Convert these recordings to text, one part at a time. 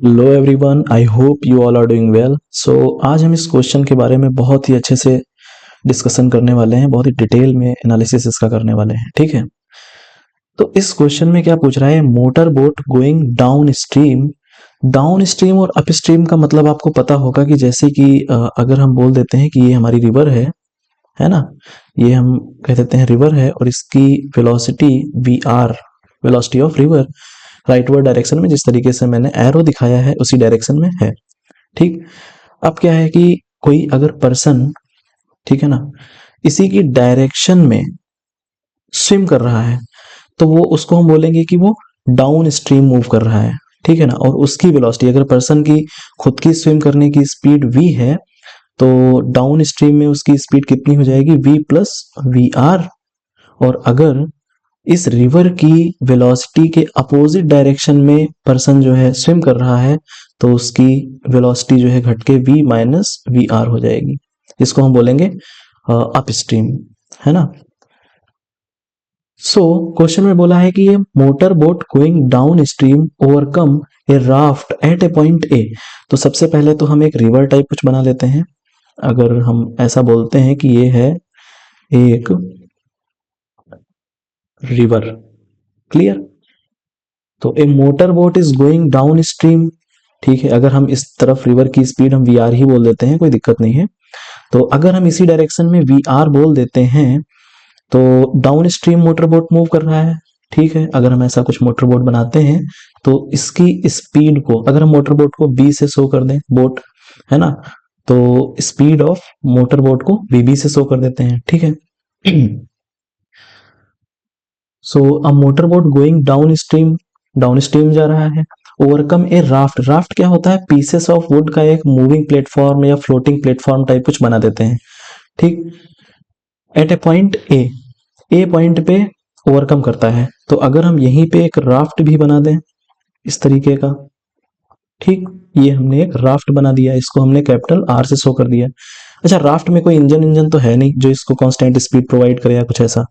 Hello everyone, I hope you all are doing well. So आज हम इस question के बारे में बहुत ही अच्छे से डिस्कशन करने वाले हैं, बहुत ही डिटेल में एनालिसिस इसका करने वाले हैं। ठीक है, तो इस क्वेश्चन में क्या पूछ रहा है, motor boat going down stream. Down stream और अप स्ट्रीम का मतलब आपको पता होगा कि जैसे कि अगर हम बोल देते हैं कि ये हमारी रिवर है ना, ये हम कह देते हैं रिवर है और इसकी velocity V R, velocity of river rightward direction में, जिस तरीके से मैंने एरो दिखाया है उसी डायरेक्शन में है। ठीक, अब क्या है कि कोई अगर पर्सन, ठीक है ना, इसी की डायरेक्शन में स्विम कर रहा है तो वो उसको हम बोलेंगे कि वो डाउन स्ट्रीम मूव कर रहा है। ठीक है ना, और उसकी वेलोसिटी, अगर पर्सन की खुद की स्विम करने की स्पीड v है तो डाउन स्ट्रीम में उसकी स्पीड कितनी हो जाएगी, v प्लस वी आर। और अगर इस रिवर की वेलोसिटी के अपोजिट डायरेक्शन में पर्सन जो है स्विम कर रहा है तो उसकी वेलोसिटी जो है घट के v माइनस वी आर हो जाएगी। इसको हम बोलेंगे अप स्ट्रीम, है ना। सो क्वेश्चन में बोला है कि ये motor boat going down stream overcome a raft at a point A. तो सबसे पहले तो हम एक रिवर टाइप कुछ बना लेते हैं। अगर हम ऐसा बोलते हैं कि ये है एक रिवर, क्लियर। तो a motor boat is going down stream. ठीक है, अगर हम इस तरफ रिवर की स्पीड हम वी आर ही बोल देते हैं, कोई दिक्कत नहीं है। तो अगर हम इसी डायरेक्शन में वी आर बोल देते हैं तो down stream motor boat move कर रहा है। ठीक है, अगर हम ऐसा कुछ मोटर बोट बनाते हैं तो इसकी स्पीड को, अगर हम मोटर बोट को वी से शो कर दें, बोट है ना, तो स्पीड ऑफ मोटर बोट को वीबी से शो कर देते हैं। ठीक है, so a motor boat going down stream जा रहा है। ओवरकम ए राफ्ट, राफ्ट क्या होता है, पीसेस ऑफ वुड का एक मूविंग प्लेटफॉर्म या फ्लोटिंग प्लेटफॉर्म टाइप कुछ बना देते हैं। ठीक, at a point A point पे ओवरकम करता है। तो अगर हम यहीं पे एक राफ्ट भी बना दें इस तरीके का, ठीक, ये हमने एक राफ्ट बना दिया, इसको हमने कैपिटल आर से शो कर दिया। अच्छा, राफ्ट में कोई इंजन तो है नहीं जो इसको कांस्टेंट स्पीड प्रोवाइड करे या कुछ ऐसा।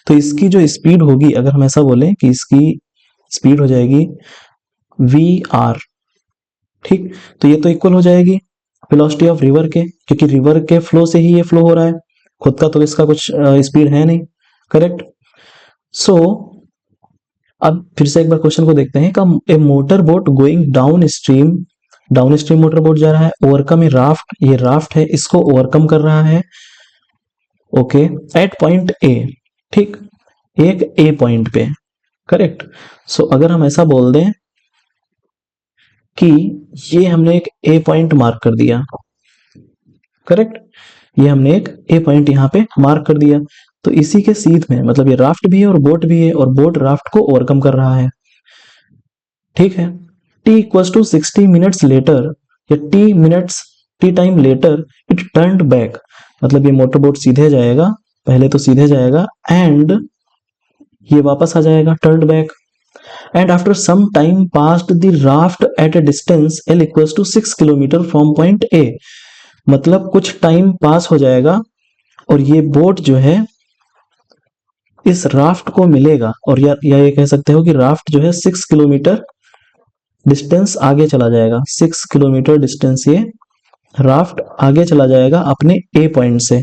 तो इसकी जो स्पीड होगी, अगर हम ऐसा बोलें कि इसकी स्पीड हो जाएगी वी आर। ठीक, तो ये तो इक्वल हो जाएगी वेलोसिटी ऑफ रिवर के, क्योंकि रिवर के फ्लो से ही ये फ्लो हो रहा है, खुद का तो इसका कुछ स्पीड है नहीं। करेक्ट। सो अब फिर से एक बार क्वेश्चन को देखते हैं। A motor boat going down stream motor boat जा रहा है, ओवरकम ए राफ्ट, ये राफ्ट है, इसको ओवरकम कर रहा है। ओके, एट पॉइंट ए, ठीक, एक ए पॉइंट पे। करेक्ट। सो अगर हम ऐसा बोल दें कि ये हमने एक ए पॉइंट मार्क कर दिया, करेक्ट, ये हमने एक ए पॉइंट यहाँ पे मार्क कर दिया, तो इसी के सीध में, मतलब ये राफ्ट भी है और बोट भी है, और बोट राफ्ट को ओवरकम कर रहा है। ठीक है, t equals to 60 minutes later या T time later it turned back, मतलब ये मोटर बोट सीधे जाएगा, पहले तो सीधे जाएगा एंड ये वापस आ जाएगा, turned back. And after some time passed the raft at a distance l equals to 6 kilometre from point A, मतलब कुछ टाइम पास हो जाएगा और ये बोट जो है इस राफ्ट को मिलेगा, और या ये कह सकते हो कि राफ्ट जो है 6 किलोमीटर डिस्टेंस आगे चला जाएगा। 6 किलोमीटर डिस्टेंस ये राफ्ट आगे चला जाएगा अपने ए पॉइंट से।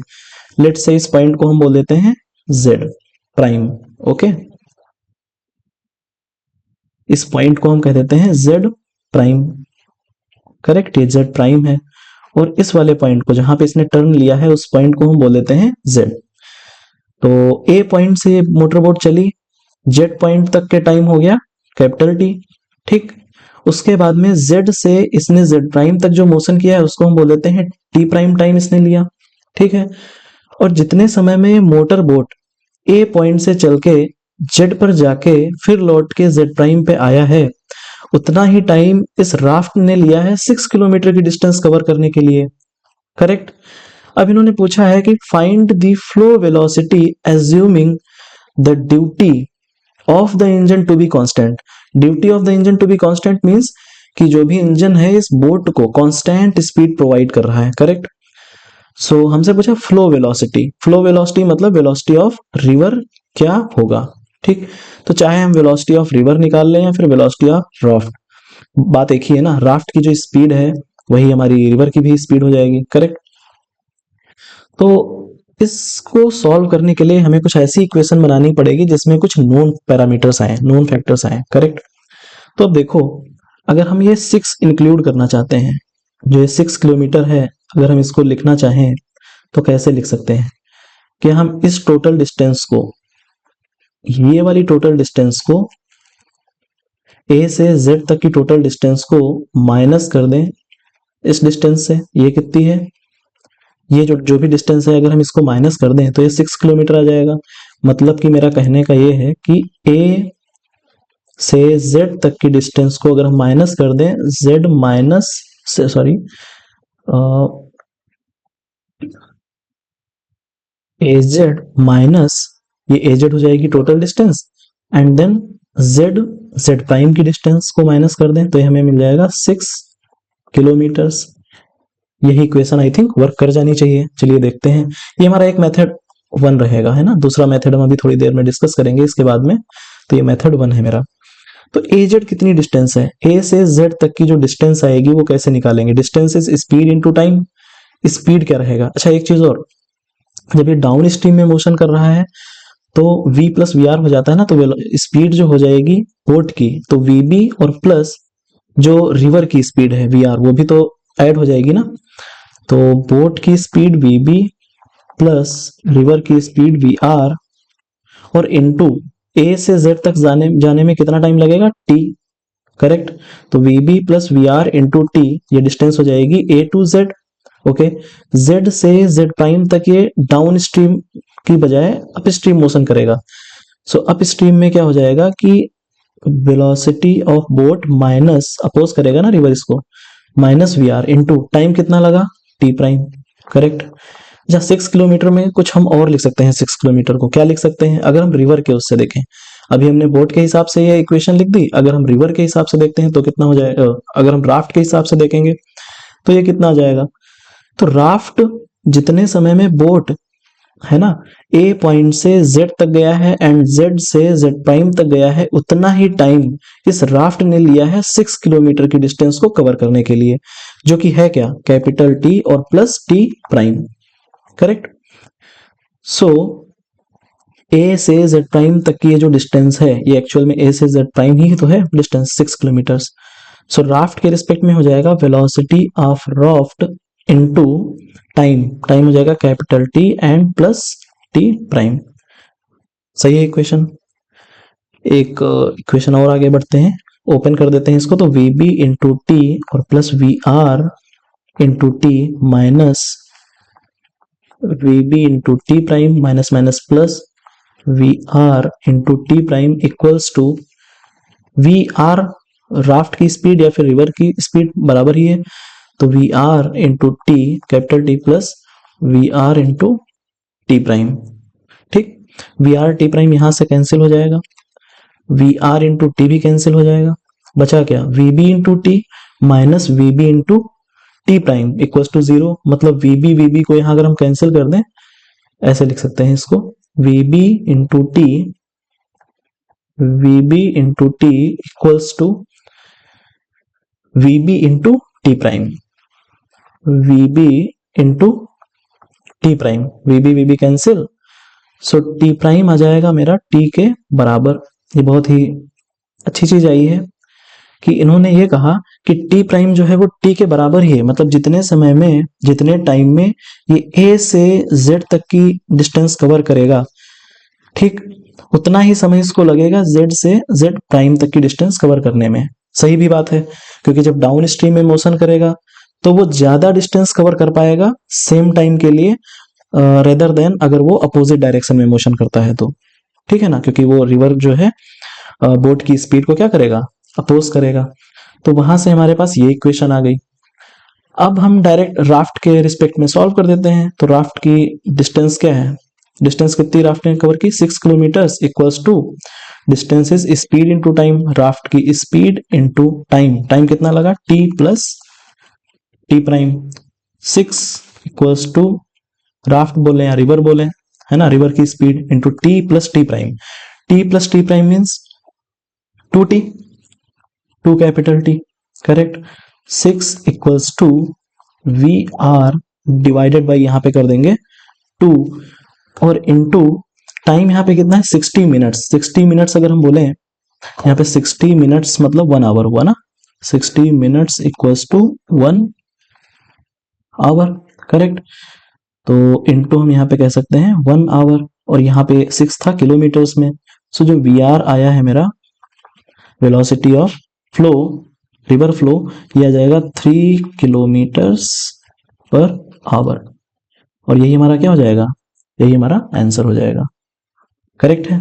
लेट से इस पॉइंट को हम बोल देते हैं जेड प्राइम। ओके, इस पॉइंट को हम कह देते हैं जेड प्राइम। करेक्ट, ये जेड प्राइम है, और इस वाले पॉइंट को जहां पे इसने टर्न लिया है उस पॉइंट को हम बोल देते हैं जेड। तो ए पॉइंट से मोटर बोट चली, जेड पॉइंट तक के टाइम हो गया कैपिटल टी। ठीक, उसके बाद में z से इसने z प्राइम तक जो मोशन किया है उसको हम बोल देते हैं t प्राइम टाइम इसने लिया। ठीक है, और जितने समय में मोटर बोट a पॉइंट से चल के z पर जाके फिर लौट के z प्राइम पे आया है, उतना ही टाइम इस राफ्ट ने लिया है 6 किलोमीटर की डिस्टेंस कवर करने के लिए। करेक्ट। अब इन्होंने पूछा है कि find the flow velocity assuming the duty of the engine to be constant. Duty of the engine to be constant means कि जो भी इंजन है इस बोट को कांस्टेंट स्पीड प्रोवाइड कर रहा है। करेक्ट। सो हमसे पूछा फ्लो वेलोसिटी, फ्लो वेलोसिटी मतलब वेलोसिटी ऑफ रिवर क्या होगा। ठीक, तो चाहे हम वेलोसिटी ऑफ रिवर निकाल लें या फिर वेलोसिटी ऑफ राफ्ट, बात एक ही है ना, राफ्ट की जो स्पीड है वही हमारी रिवर की भी स्पीड हो जाएगी, करेक्ट। तो इसको सॉल्व करने के लिए हमें कुछ ऐसी इक्वेशन बनानी पड़ेगी जिसमें कुछ नोन पैरामीटर्स आए, नोन फैक्टर्स आए, करेक्ट। तो अब देखो, अगर हम ये 6 इंक्लूड करना चाहते हैं, जो ये 6 किलोमीटर है, अगर हम इसको लिखना चाहें तो कैसे लिख सकते हैं कि हम इस टोटल डिस्टेंस को, ये वाली टोटल डिस्टेंस को, ए से जेड तक की टोटल डिस्टेंस को माइनस कर दें इस डिस्टेंस से। ये कितनी है, ये जो भी डिस्टेंस है अगर हम इसको माइनस कर दें तो ये 6 किलोमीटर आ जाएगा। मतलब कि मेरा कहने का ये है कि ए से z तक की डिस्टेंस को अगर हम माइनस कर दें, z माइनस से, सॉरी, az माइनस ये az हो जाएगी total distance, and then z prime की डिस्टेंस को माइनस कर दें तो ये हमें मिल जाएगा 6 किलोमीटर्स। यही इक्वेशन आई थिंक वर्क कर जानी चाहिए। चलिए देखते हैं, ये हमारा एक मेथड 1 रहेगा, है ना। दूसरा मेथड हम अभी थोड़ी देर में डिस्कस करेंगे इसके बाद में। तो ये मेथड 1 है मेरा। तो az कितनी डिस्टेंस है, a से z तक की जो डिस्टेंस आएगी वो कैसे निकालेंगे, distance is speed into time. Speed क्या रहेगा, अच्छा एक चीज और, जब ये डाउन स्ट्रीम में मोशन कर रहा है तो v प्लस वी आर हो जाता है ना, तो स्पीड जो हो जाएगी बोट की, तो vb और प्लस जो रिवर की स्पीड है वी आर, वो भी तो ऐड हो जाएगी ना। तो बोट की स्पीड vb प्लस रिवर की स्पीड वी आर और इनटू ए से जेड तक जाने में कितना टाइम लगेगा, t, करेक्ट। तो vb plus V R into T, ये डिस्टेंस हो जाएगी a to z, okay. z से z प्राइम तक ये डाउन स्ट्रीम की बजाय अप स्ट्रीम मोशन करेगा। सो अप स्ट्रीम में क्या हो जाएगा कि velocity of boat minus, oppose करेगा ना रिवर इसको, minus V R into time कितना लगा, टी प्राइम, करेक्ट। अच्छा 6 किलोमीटर में कुछ हम और लिख सकते हैं, 6 किलोमीटर को क्या लिख सकते हैं, अगर हम रिवर के उससे देखें, अभी हमने बोट के हिसाब से ये इक्वेशन लिख दी, अगर हम रिवर के हिसाब से देखते हैं तो कितना हो जाएगा, अगर हम राफ्ट के हिसाब से देखेंगे तो ये कितना आ जाएगा। तो राफ्ट जितने समय में बोट है ना ए पॉइंट से जेड तक गया है एंड जेड से जेड प्राइम तक गया है, उतना ही टाइम इस राफ्ट ने लिया है 6 किलोमीटर की डिस्टेंस को कवर करने के लिए, जो कि है क्या, कैपिटल टी और प्लस टी प्राइम, करेक्ट। सो ए से जेड प्राइम तक की ये जो डिस्टेंस है, ये एक्चुअल में ए से जेड प्राइम ही तो है डिस्टेंस 6 किलोमीटर्स। सो राफ्ट के रिस्पेक्ट में हो जाएगा velocity of raft into time, time हो जाएगा capital T and plus T prime. सही है इक्वेशन। एक इक्वेशन और आगे बढ़ते हैं, ओपन कर देते हैं इसको। तो वी बी इंटू टी और plus V R into T minus V B into T prime minus minus plus V R into T prime equals to V R raft की स्पीड या फिर रिवर की स्पीड बराबर ही है, तो V R into T capital T plus V R into T prime, ठीक। V R T prime यहां से कैंसिल हो जाएगा, वी आर इंटू टी भी कैंसिल हो जाएगा, बचा क्या, V B into T minus V B into T prime equals to 0। मतलब वी बी को यहां अगर हम कैंसिल कर दें, ऐसे लिख सकते हैं इसको, V B into T equals to V B into T prime, V B into T prime, V B cancel, so T prime आ जाएगा मेरा टी के बराबर। ये बहुत ही अच्छी चीज आई है कि इन्होंने ये कहा कि टी प्राइम जो है वो टी के बराबर ही है, मतलब जितने समय में, जितने टाइम में ये ए से जेड तक की डिस्टेंस कवर करेगा, ठीक, उतना ही समय इसको लगेगा जेड से जेड प्राइम तक की डिस्टेंस कवर करने में। सही भी बात है, क्योंकि जब डाउन स्ट्रीम में मोशन करेगा तो वो ज्यादा डिस्टेंस कवर कर पाएगा सेम टाइम के लिए, रेदर देन अगर वो अपोजिट डायरेक्शन में मोशन करता है तो, ठीक है ना, क्योंकि वो रिवर जो है बोट की स्पीड को क्या करेगा, अपोज करेगा। तो वहां से हमारे पास ये इक्वेशन आ गई। अब हम डायरेक्ट राफ्ट के रिस्पेक्ट में सॉल्व कर देते हैं। तो राफ्ट की डिस्टेंस क्या है, डिस्टेंस कितनी राफ्ट ने कवर की, 6 kilometre equals to distance is speed into time, raft की स्पीड इनटू टाइम, टाइम कितना लगा, T plus T prime, 6 equals to raft बोले या रिवर बोले, है ना, रिवर की speed into T plus T prime, T plus T prime means 2t, 2 capital T, correct. 6 equals to V R divided by यहाँ पे कर देंगे 2 और इनटू टाइम यहाँ पे कितना है 60 मिनट्स। 60 मिनट्स अगर हम बोले यहाँ पे 60 मिनट्स मतलब 1 आवर हुआ ना, 60 minutes equals to 1 hour, correct. तो इनटू हम यहाँ पे कह सकते हैं 1 आवर और यहाँ पे 6 था किलोमीटर्स में। सो जो वी आर आया है मेरा velocity of flow, river flow, ये आ जाएगा 3 किलोमीटर्स पर आवर और यही हमारा क्या हो जाएगा, यही हमारा आंसर हो जाएगा, करेक्ट है।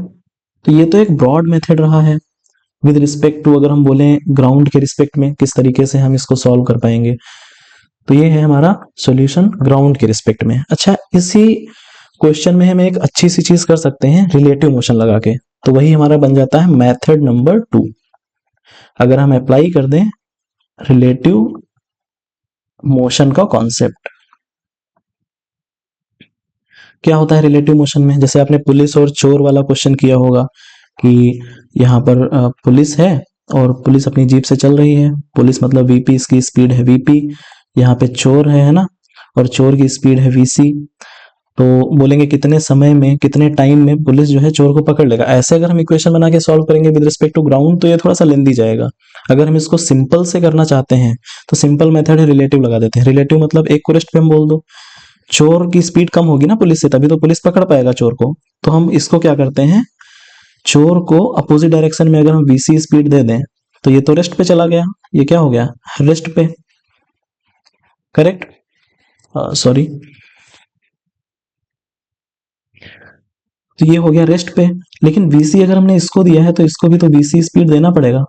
तो ये तो एक ब्रॉड मेथड रहा है विद रिस्पेक्ट टू, अगर हम बोलें ग्राउंड के रिस्पेक्ट में किस तरीके से हम इसको सॉल्व कर पाएंगे। तो ये है हमारा सॉल्यूशन ग्राउंड के रिस्पेक्ट में। अच्छा, इसी क्वेश्चन में हम एक अच्छी सी चीज कर सकते हैं रिलेटिव मोशन लगा के, तो वही हमारा बन जाता है मेथड नंबर 2। अगर हम अप्लाई कर दें रिलेटिव मोशन का कॉन्सेप्ट, क्या होता है रिलेटिव मोशन में, जैसे आपने पुलिस और चोर वाला क्वेश्चन किया होगा कि यहाँ पर पुलिस है और पुलिस अपनी जीप से चल रही है, पुलिस मतलब वीपी, इसकी स्पीड है वीपी, यहाँ पे चोर है ना, और चोर की स्पीड है वीसी। तो बोलेंगे कितने समय में, कितने टाइम में पुलिस जो है चोर को पकड़ लेगा। ऐसे अगर हम इक्वेशन बना के सॉल्व करेंगे विद रिस्पेक्ट टू ग्राउंड तो ये थोड़ा सा लेंदी जाएगा। अगर हम इसको सिंपल से करना चाहते हैं तो सिंपल मेथड है रिलेटिव लगा देते हैं। रिलेटिव मतलब एक को रेस्ट पे हम बोल दो, चोर की स्पीड कम होगी ना पुलिस से, तभी तो पुलिस पकड़ पाएगा चोर को। तो हम इसको क्या करते हैं, चोर को अपोजिट डायरेक्शन में अगर हम वीसी स्पीड दे दें तो ये तो रेस्ट पे चला गया, ये क्या हो गया रेस्ट पे, करेक्ट। सॉरी, तो ये हो गया रेस्ट पे। लेकिन वीसी अगर हमने इसको दिया है तो इसको भी तो वीसी स्पीड देना पड़ेगा,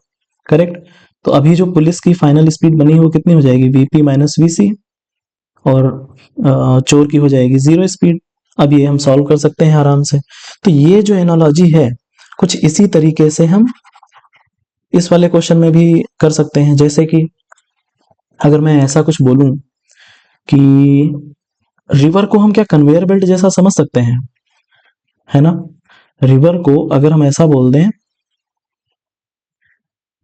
करेक्ट। तो अभी जो पुलिस की फाइनल स्पीड बनी है वो कितनी हो जाएगी, वीपी माइनस वीसी, और चोर की हो जाएगी 0 स्पीड। अब ये हम सॉल्व कर सकते हैं आराम से। तो ये जो एनालॉजी है कुछ इसी तरीके से हम इस वाले क्वेश्चन में भी कर सकते हैं। जैसे कि अगर मैं ऐसा कुछ बोलूं कि रिवर को हम क्या कन्वेयर बेल्ट जैसा समझ सकते हैं, है ना। रिवर को अगर हम ऐसा बोल दें,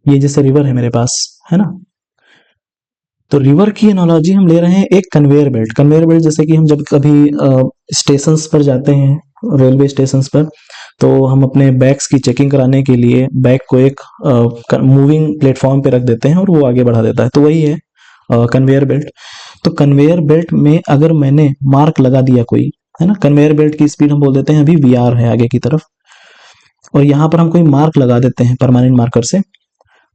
ये जैसे रिवर है मेरे पास, है ना, तो रिवर की एनालॉजी हम ले रहे हैं एक कन्वेयर बेल्ट। कन्वेयर बेल्ट जैसे कि हम जब कभी स्टेशंस पर जाते हैं, रेलवे स्टेशंस पर, तो हम अपने बैग्स की चेकिंग कराने के लिए बैग को एक मूविंग प्लेटफॉर्म पे रख देते हैं और वो आगे बढ़ा देता है, तो वही है कन्वेयर बेल्ट। तो कन्वेयर बेल्ट में अगर मैंने मार्क लगा दिया कोई, है ना, कन्वेयर बेल्ट की स्पीड हम बोल देते हैं अभी वीआर है आगे की तरफ, और यहाँ पर हम कोई मार्क लगा देते हैं परमानेंट मार्कर से,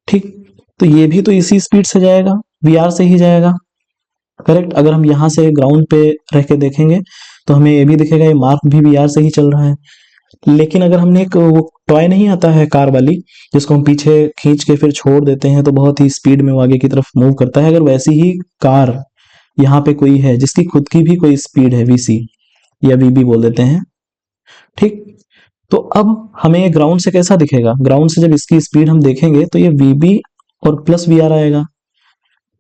ठीक। तो ये भी तो इसी स्पीड से जाएगा, वीआर से ही जाएगा, करेक्ट। अगर हम यहाँ से ग्राउंड पे रह के देखेंगे तो हमें ये भी दिखेगा ये मार्क भी वीआर से ही चल रहा है। लेकिन अगर हमने एक वो टॉय नहीं आता है कार वाली, जिसको हम पीछे खींच के फिर छोड़ देते हैं तो बहुत ही स्पीड में वो आगे की तरफ मूव करता है, अगर वैसी ही कार यहाँ पे कोई है जिसकी खुद की भी कोई स्पीड है वीसी या वीबी बोल देते हैं, ठीक। तो अब हमें ये ग्राउंड से कैसा दिखेगा, ग्राउंड से जब इसकी स्पीड हम देखेंगे तो ये वीबी और प्लस वीआर आएगा।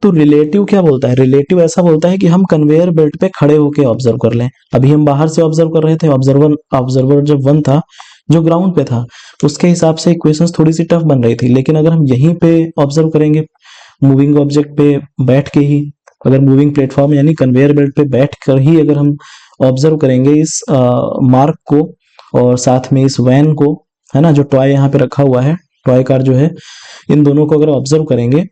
तो रिलेटिव क्या बोलता है, रिलेटिव ऐसा बोलता है कि हम कन्वेयर बेल्ट पे खड़े होके ऑब्जर्व कर लें। अभी हम बाहर से ऑब्जर्व कर रहे थे, ऑब्जर्वर जब 1 था जो ग्राउंड पे था, उसके हिसाब से इक्वेशंस थोड़ी सी टफ बन रही थी। लेकिन अगर हम यहीं पे ऑब्जर्व करेंगे मूविंग ऑब्जेक्ट पे बैठ के ही, अगर मूविंग प्लेटफॉर्म यानी कन्वेयर बेल्ट पे बैठ कर ही अगर हम ऑब्जर्व करेंगे इस मार्क को और साथ में इस वैन को, है ना, जो टॉय यहाँ पे रखा हुआ है, टॉय कार जो है, इन दोनों को अगर ऑब्जर्व करेंगे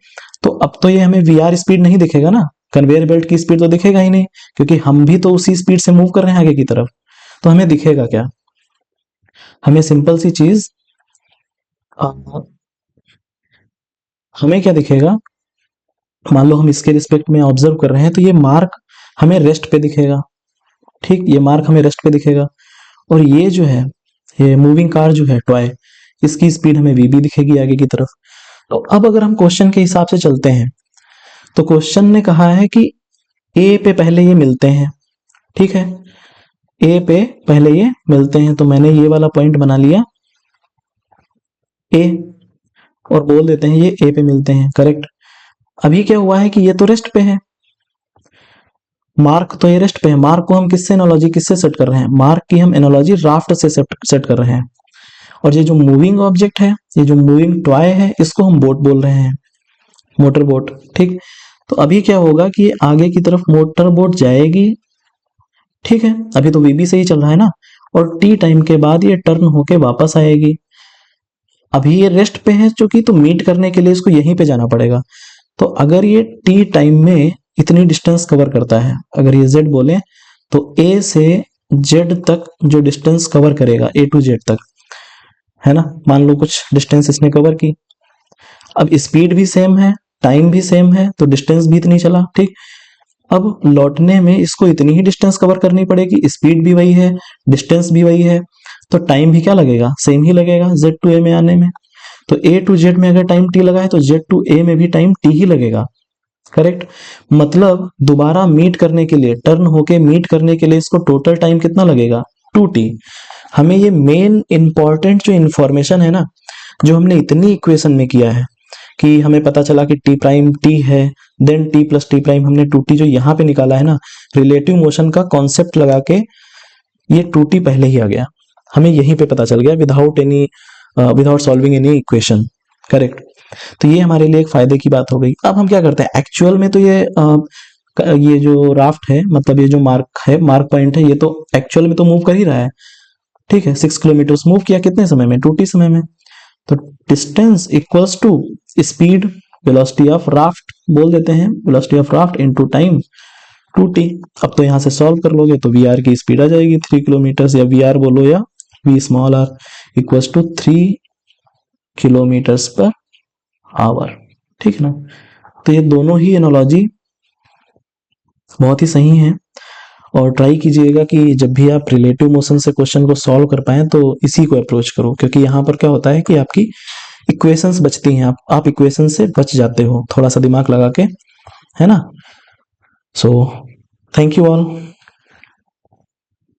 तो अब तो ये हमें वीआर स्पीड नहीं दिखेगा ना, कन्वेयर बेल्ट की स्पीड तो दिखेगा ही नहीं, क्योंकि हम भी तो उसी स्पीड से मूव कर रहे हैं आगे की तरफ। तो हमें दिखेगा क्या, हमें सिंपल सी चीज, हमें क्या दिखेगा, मान लो हम इसके रिस्पेक्ट में ऑब्जर्व कर रहे हैं तो ये मार्क हमें रेस्ट पे दिखेगा, ठीक, ये मार्क हमें रेस्ट पे दिखेगा। और ये जो है, ये मूविंग कार जो है टॉय, इसकी स्पीड हमें वीबी दिखेगी आगे की तरफ। तो अब अगर हम क्वेश्चन के हिसाब से चलते हैं तो क्वेश्चन ने कहा है कि ए पे पहले ये मिलते हैं, ठीक है, ए पे पहले ये मिलते हैं, तो मैंने ये वाला पॉइंट बना लिया ए और बोल देते हैं ये ए पे मिलते हैं, करेक्ट। अभी क्या हुआ है कि ये तो रेस्ट पे है, मार्क तो ये रेस्ट पे है, मार्क को हम किससे एनालॉजी किससे सेट कर रहे हैं, मार्क की हम एनालॉजी राफ्ट से सेट कर रहे हैं। और ये जो मूविंग ऑब्जेक्ट है, ये जो मूविंग टॉय है, इसको हम बोट बोल रहे हैं, मोटर बोट, ठीक। तो अभी क्या होगा कि आगे की तरफ मोटर बोट जाएगी, ठीक है, अभी तो वीबी से ही चल रहा है ना, और टी टाइम के बाद ये टर्न होके वापस आएगी। अभी ये रेस्ट पे है चूंकि, तो मीट करने के लिए इसको यहीं पे जाना पड़ेगा। तो अगर ये टी टाइम में इतनी डिस्टेंस कवर करता है, अगर ये जेड बोले तो ए से जेड तक जो डिस्टेंस कवर करेगा, ए टू जेड तक, है ना, मान लो कुछ डिस्टेंस इसने कवर की। अब स्पीड भी सेम है, टाइम भी सेम है, तो डिस्टेंस भी इतनी चला, ठीक। अब लौटने में इसको इतनी ही डिस्टेंस कवर करनी पड़ेगी, स्पीड भी वही है, डिस्टेंस भी वही है, तो टाइम भी क्या लगेगा, सेम ही लगेगा जेड टू ए में आने में। तो ए टू जेड में अगर टाइम टी लगा है तो जेड टू ए में भी टाइम टी ही लगेगा, करेक्ट। मतलब दोबारा मीट करने के लिए, टर्न होके मीट करने के लिए इसको टोटल टाइम कितना लगेगा, 2t। हमें ये मेन इंपॉर्टेंट जो इंफॉर्मेशन है ना, जो हमने इतनी इक्वेशन में किया है, कि हमें पता चला कि टी प्राइम टी है, then T plus T prime, हमने 2t जो यहाँ पे निकाला है ना, रिलेटिव मोशन का कॉन्सेप्ट लगा के ये 2t पहले ही आ गया, हमें यहीं पे पता चल गया, without solving any equation, correct. तो ये हमारे लिए एक फायदे की बात हो गई। अब हम क्या करते हैं एक्चुअल में, तो ये जो राफ्ट है, मतलब ये जो मार्क पॉइंट है, ये तो एक्चुअल में तो मूव कर ही रहा है, ठीक है, 6 किलोमीटर मूव किया कितने समय में, 2t समय में। तो distance equals to speed, velocity of raft बोल देते हैं, velocity of raft into time 2t। अब तो यहाँ से सॉल्व कर लोगे तो वी आर की स्पीड आ जाएगी 3 किलोमीटर, या वी आर बोलो या V small R equals to 3 kilometres per hour, ठीक है ना। तो ये दोनों ही एनालॉजी बहुत ही सही है, और ट्राई कीजिएगा कि जब भी आप रिलेटिव मोशन से क्वेश्चन को सॉल्व कर पाए तो इसी को अप्रोच करो, क्योंकि यहाँ पर क्या होता है कि आपकी इक्वेशंस बचती हैं, आप इक्वेशन से बच जाते हो थोड़ा सा दिमाग लगा के, है ना। So thank you all.